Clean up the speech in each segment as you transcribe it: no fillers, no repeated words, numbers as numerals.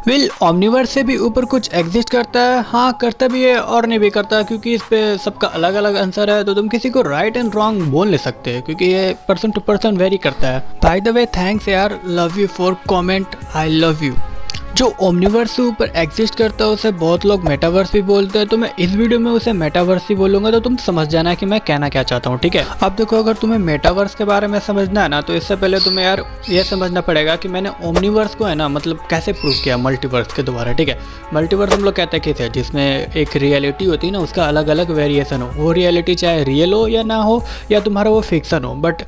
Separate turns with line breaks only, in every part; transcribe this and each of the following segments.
Will Omniverse से भी ऊपर कुछ एग्जिस्ट करता है? हाँ, करता भी है और नहीं भी करता, क्योंकि इस पे सबका अलग अलग आंसर है। तो तुम किसी को राइट एंड रॉन्ग बोल नहीं सकते, क्योंकि ये पर्सन टू पर्सन वेरी करता है। बाय द वे थैंक्स यार, love you for comment, I love you. जो ओमनीवर्स से ऊपर एग्जिस्ट करता है उसे बहुत लोग मेटावर्स भी बोलते हैं, तो मैं इस वीडियो में उसे मेटावर्स ही बोलूँगा, तो तुम समझ जाना कि मैं कहना क्या चाहता हूँ, ठीक है। अब देखो, अगर तुम्हें मेटावर्स के बारे में समझना है ना, तो इससे पहले तुम्हें यार ये समझना पड़ेगा कि मैंने ओमनीवर्स को है ना मतलब कैसे प्रूव किया मल्टीवर्स के द्वारा, ठीक है। मल्टीवर्स हम लोग कहते हैं किसे, जिसमें एक रियलिटी होती है ना, उसका अलग अलग वेरिएशन हो। वो रियलिटी चाहे रियल हो या ना हो, या तुम्हारा वो फिक्सन हो, बट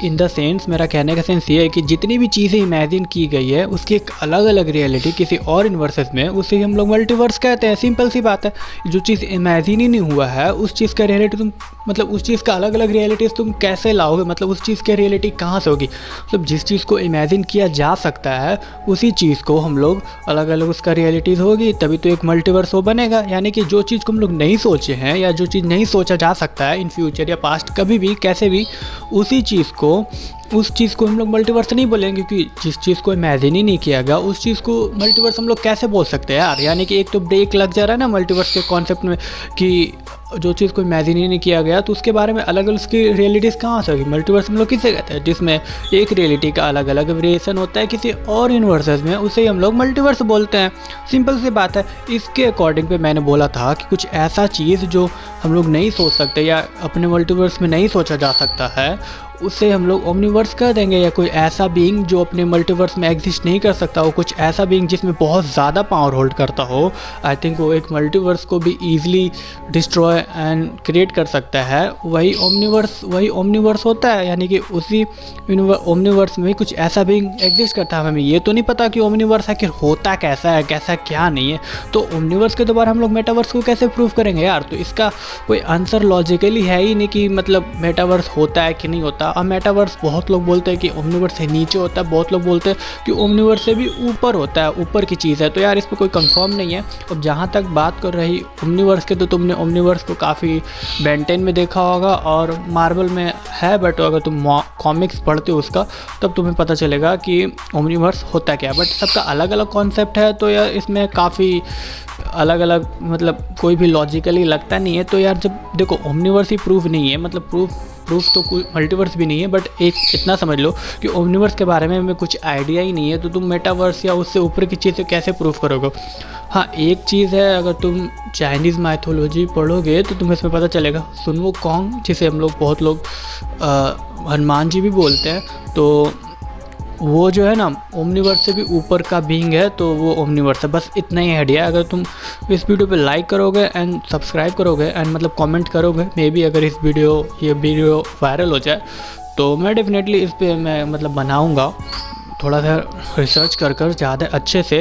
इन द सेंस मेरा कहने का सेंस ये है कि जितनी भी चीज़ें इमेजिन की गई है उसकी एक अलग अलग रियलिटी किसी और यूनिवर्सेस में, उसे हम लोग मल्टीवर्स कहते हैं। सिंपल सी बात है, जो चीज़ इमेजिन ही नहीं हुआ है उस चीज़ का रियलिटी तुम मतलब उस चीज़ का अलग अलग रियलिटीज़ तुम कैसे लाओगे, मतलब उस चीज़ की रियलिटी कहाँ से होगी। मतलब जिस चीज़ को इमेजिन किया जा सकता है उसी चीज़ को हम लोग अलग अलग उसका रियलिटीज़ होगी, तभी तो एक मल्टीवर्स हो बनेगा। यानी कि जो चीज़ को हम लोग नहीं सोचे हैं या जो चीज़ नहीं सोचा जा सकता है इन फ्यूचर या पास्ट कभी भी कैसे भी, उस चीज़ को हम लोग मल्टीवर्स नहीं बोलेंगे, क्योंकि जिस चीज़ को इमेजिन ही नहीं किया गया उस चीज़ को मल्टीवर्स हम लोग कैसे बोल सकते हैं यार। यानी कि एक तो ब्रेक लग जा रहा है ना मल्टीवर्स के कॉन्सेप्ट में, कि जो चीज़ को इमेजिन ही नहीं किया गया तो उसके बारे में अलग अलग उसकी रियलिटीज़ कहाँ से होगी। मल्टीवर्स हम लोग किसे कहते हैं, जिसमें एक रियलिटी का अलग अलग वेरिएशन होता है किसी और यूनिवर्सेस में, उसे हम लोग मल्टीवर्स बोलते हैं। सिंपल सी बात है। इसके अकॉर्डिंग पे मैंने बोला था कि कुछ ऐसा चीज़ जो हम लोग नहीं सोच सकते या अपने मल्टीवर्स में नहीं सोचा जा सकता है, उसे हम लोग ओमनीवर्स कह देंगे। या कोई ऐसा बीइंग जो अपने मल्टीवर्स में एग्जिस्ट नहीं कर सकता हो, कुछ ऐसा बीइंग जिसमें बहुत ज़्यादा पावर होल्ड करता हो, आई थिंक वो एक मल्टीवर्स को भी ईजिली डिस्ट्रॉय एंड क्रिएट कर सकता है, वही ओमनीवर्स होता है। यानी कि उसी ओमनीवर्स में कुछ ऐसा बीइंग एग्जिस्ट करता है। हमें ये तो नहीं पता कि ओमनीवर्स आखिर होता कैसा है, कैसा क्या नहीं है, तो ओमनीवर्स के द्वारा हम लोग मेटावर्स को कैसे प्रूव करेंगे यार। तो इसका कोई आंसर लॉजिकली है ही नहीं कि मतलब मेटावर्स होता है कि नहीं होता। अब मेटावर्स बहुत लोग बोलते हैं कि ओमनीवर्स से नीचे होता है, बहुत लोग बोलते हैं कि ओमनीवर्स से भी ऊपर होता है, ऊपर की चीज़ है। तो यार इस पर कोई कंफर्म नहीं है। अब जहाँ तक बात कर रही ओमनीवर्स के, तो तुमने ओमनीवर्स को काफ़ी बेन 10 में देखा होगा और मार्वल में है, बट अगर तुम कॉमिक्स पढ़ते हो उसका, तब तुम्हें पता चलेगा कि ओमनीवर्स होता क्या है। बट सबका अलग अलग कॉन्सेप्ट है, तो यार इसमें काफ़ी अलग अलग मतलब कोई भी लॉजिकली लगता नहीं है। तो यार जब देखो ओमनीवर्स ही प्रूफ नहीं है, मतलब प्रूफ तो कोई मल्टीवर्स भी नहीं है, बट एक इतना समझ लो कि ओमनीवर्स के बारे में हमें कुछ आइडिया ही नहीं है, तो तुम मेटावर्स या उससे ऊपर की चीज़ें कैसे प्रूफ करोगे। हाँ, एक चीज़ है, अगर तुम चाइनीज़ माइथोलॉजी पढ़ोगे तो तुम्हें इसमें पता चलेगा। सुन वो कॉन्ग, जिसे हम लोग बहुत लोग हनुमान जी भी बोलते हैं, तो वो जो है ना ओमनीवर्स से भी ऊपर का बीइंग है, तो वो ओमनीवर्स है। बस इतना ही आइडिया है। अगर तुम इस वीडियो पे लाइक करोगे एंड सब्सक्राइब करोगे एंड मतलब कमेंट करोगे, मे बी अगर ये वीडियो वायरल हो जाए, तो मैं डेफिनेटली इस पे मैं मतलब बनाऊंगा थोड़ा सा रिसर्च कर ज़्यादा अच्छे से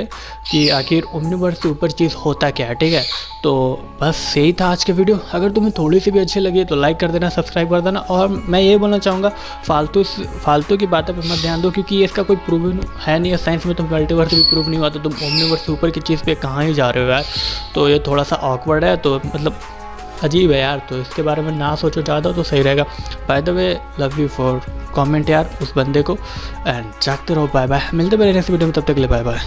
कि आखिर ओमनीवर्स से ऊपर चीज़ होता क्या है, ठीक है। तो बस यही था आज के वीडियो। अगर तुम्हें थोड़ी सी भी अच्छी लगी तो लाइक कर देना, सब्सक्राइब कर देना। और मैं ये बोलना चाहूँगा, फालतू की बातों पर मत ध्यान दो, क्योंकि इसका कोई प्रूव है नहीं है। साइंस में तुम मल्टीवर्स भी प्रूव नहीं हुआ, तो तुम ओमनीवर्स से ऊपर की चीज़ पे कहाँ ही जा रहे हो यार। तो ये थोड़ा सा ऑकवर्ड है, तो मतलब अजीब है यार। तो इसके बारे में ना सोचो ज़्यादा, तो सही रहेगा। By the way love you for comment यार उस बंदे को, एंड जागते रहो। बाय बाय, मिलते हैं नेक्स्ट वीडियो में, तब तक के लिए बाय बाय।